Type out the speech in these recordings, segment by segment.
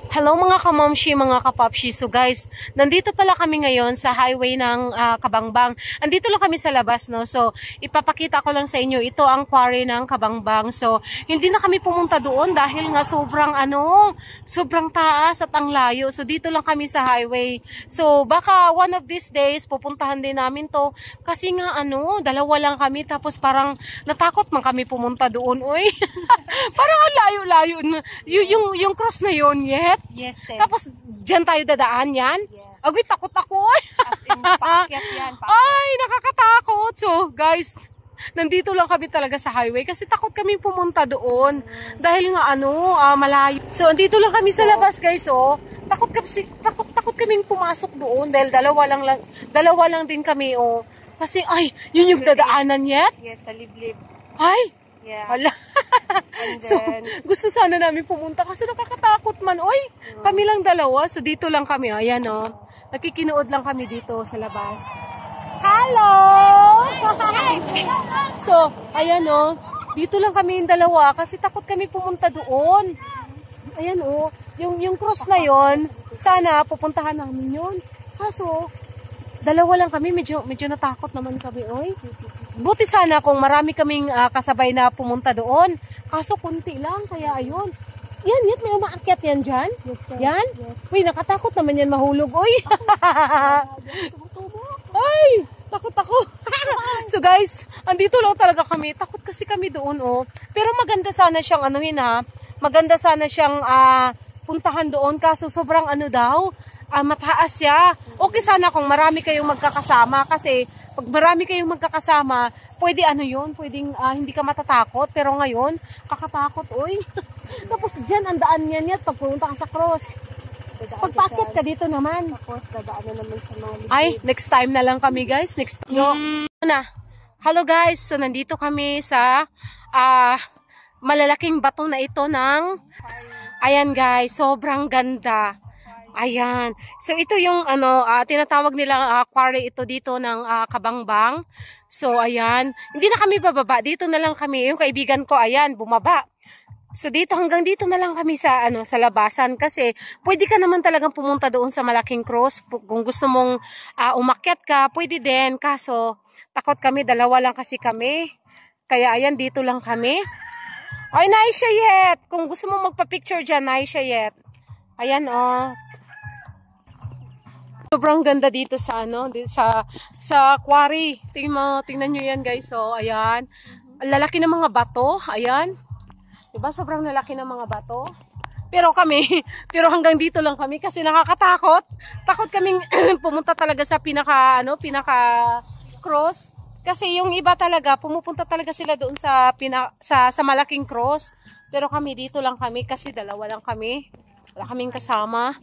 Hello mga kamamshi, mga kapapshi. So guys, nandito pala kami ngayon sa highway ng Kabangbang. Andito lang kami sa labas, no? So, ipapakita ko lang sa inyo, ito ang quarry ng Kabangbang. So, hindi na kami pumunta doon dahil nga sobrang taas at ang layo. So, dito lang kami sa highway. So, baka one of these days, pupuntahan din namin to. Kasi nga dalawa lang kami, tapos parang natakot man kami pumunta doon. Uy, parang ang layo-layo. Yung cross na yun, yet. Yes, sir. Tapos, dyan tayo dadaan yan? Yes. Agay, takot ako. As in, paakyat yan. Ay, nakakatakot. So, guys, nandito lang kami talaga sa highway kasi takot kami pumunta doon. Dahil nga malayo. So, andito lang kami sa labas, guys, oh. Takot kaming pumasok doon dahil dalawa lang din kami, oh. Kasi, ay, yun yung dadaanan yet? Yes, sa liblib. Ay, Yeah. wala. And So, then, gusto sana namin pumunta kasi nakakatakot man. Oy, kami lang dalawa. So, dito lang kami. Ayan, oh. Nakikinood lang kami dito sa labas. Hello! So, ayan, oh. Dito lang kami yung dalawa kasi takot kami pumunta doon. Ayan, oh. Yung cross na yon, sana pupuntahan namin yun. Kaso, dalawa lang kami. Medyo natakot naman kami, oy. Buti sana kung marami kaming kasabay na pumunta doon. Kaso kunti lang, kaya ayun. Yan, may umaakyat yan dyan. yes, sir. Yan? Yes. Uy, nakatakot naman yan mahulog. Uy! Ay! Takot ako. So guys, andito lang talaga kami. Takot kasi kami doon, oh. Pero maganda sana siyang maganda sana siyang puntahan doon. Kaso sobrang mataas siya. Okay sana kung marami kayong magkakasama kasi pag marami kayong magkakasama, pwede pwedeng hindi ka matatakot. Pero ngayon, kakatakot, oy. Tapos dyan, ang daan niyan pag pumunta ka sa cross. Pagpakit ka dito naman. Tapos, dadaan na naman sa mga liblib. Ay, next time na lang kami, guys. Next time. Hello, guys. So, nandito kami sa malalaking bato na ito ng... Ayan, guys. Sobrang ganda. Ayan. So, ito yung tinatawag nilang quarry ito dito ng Kabangbang. So, ayan. Hindi na kami bababa. Dito na lang kami. Yung kaibigan ko, ayan, bumaba. So, hanggang dito na lang kami sa labasan. Kasi, pwede ka naman talagang pumunta doon sa malaking cross. Kung gusto mong umakyat ka, pwede din. Kaso, takot kami. Dalawa lang kasi kami. Kaya, ayan, dito lang kami. Ay, Naisha yet. Kung gusto mong magpa-picture dyan, Naisha yet. Ayan, oh. Sobrang ganda dito sa sa quarry. Tingnan niyo 'yan, guys. So, ayan. Ang lalaki ng mga bato, ayan. 'Di ba? Sobrang lalaki ng mga bato. Pero hanggang dito lang kami kasi nakakatakot. Takot kaming pumunta talaga sa pinaka cross. Kasi yung iba talaga pumupunta talaga sila doon sa malaking cross. Pero kami dito lang kami kasi dalawa lang kami. Wala kaming kasama.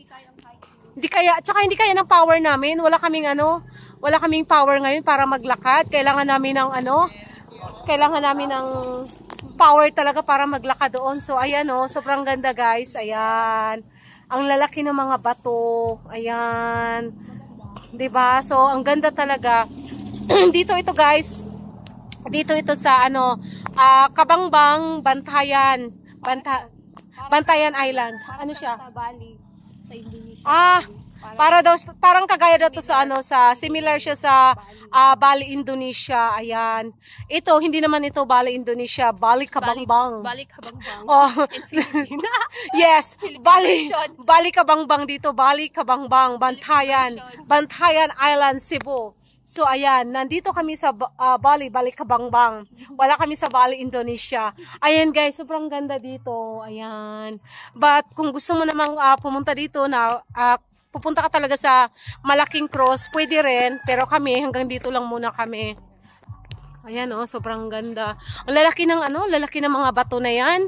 Hindi kaya ng power namin. Wala kaming power ngayon para maglakad. Kailangan namin ng power talaga para maglakad doon. So ayan, oh, sobrang ganda, guys. Ayan. Ang lalaki ng mga bato. Ayan. 'Di ba? So ang ganda talaga. Dito ito, guys. Dito ito sa Kabangbang, Bantayan Island. Ano siya? Sa Bali. Sa Indonesia. Parang kagaya daw to sa similar siya sa Bali, Indonesia. Ayan. Ito, hindi naman ito Bali, Indonesia. Bali, Kabangbang. Bali Kabangbang. Oh. In Philippines. Yes. Bali version. Kabangbang dito. Bali, Kabangbang. Bantayan Island, Cebu. So, ayan, nandito kami sa Bali Kabangbang. Wala kami sa Bali, Indonesia. Ayan, guys, sobrang ganda dito. Ayan. But, kung gusto mo namang pumunta dito pupunta ka talaga sa malaking cross, pwede rin. Pero kami, hanggang dito lang muna kami. Ayan, oh, sobrang ganda. Ang lalaki ng mga bato na yan.